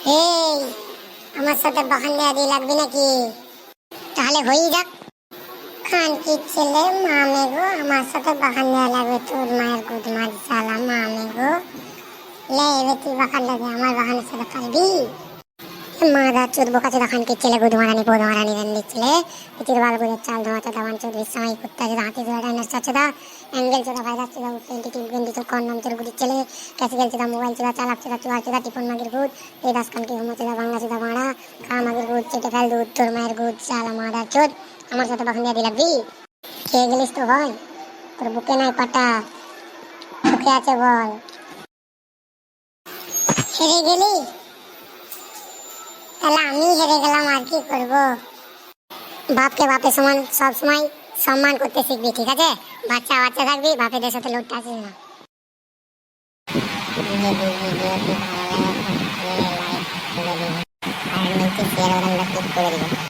এই আমার সাথে বাহান দেয়া দিয়ে লাগবে নাকি? তাহলে হয়েই যাক। খান কি ছেলে মামে গো, আমার সাথে বাহান দেয়া লাগবে? তোর মায়ের গুদ মার জ্বালা মামে গো। লে এবার তুই বাহান লাগে আমার বাহানের সাথে পারবি? মাদা চোদ বোকা চোদা খান কি ছেলে গুদ মারানি পোদ মারানি দেন দিচ্ছিলে। পৃথিবীর বাল গুদের চাল ধোয়া চোদা বান চোদ ইসামাই কুত্তা চোদা হাতি চোদা ডাইনোসর চোদা অ্যাঙ্গেল চোদা ভাইরাস চোদা টোয়েন্টি টিম টোয়েন্টি চোদ কর্নাম চোদ গুদির ছেলে ক্যাসিক্যাল চোদা মোবাইল চোদা চালাক চোদা চুয়ার চোদা টিপন মাগির গুদ এই দাসকান কি হোমো চোদা বাংলা চোদা বাড়া খা মাগির গুদ চেটে ফেল দুধ তোর মায়ের গুদ চালা মাদার চোদ। আমার সাথে বাহান দিয়ে লাগবি? খেয়ে গেলিস তো ভাই? তোর বুকে নাই পাটা, বুকে আছে বল। হেরে গেলি? তাহলে আমি হেরে গেলাম, আর কি করবো? বাপকে বাপের সমান সব সময় সম্মান করতে শিখবি, ঠিক আছে? বাচ্চা বাচ্চা থাকবি, বাপেদের সাথে লড়তে আসিস না। যদি ভিডিওটি ভালো লাগে তাহলে লাইক করে দিন আর নিচে শেয়ার বাটনটা ক্লিক করে দিবেন।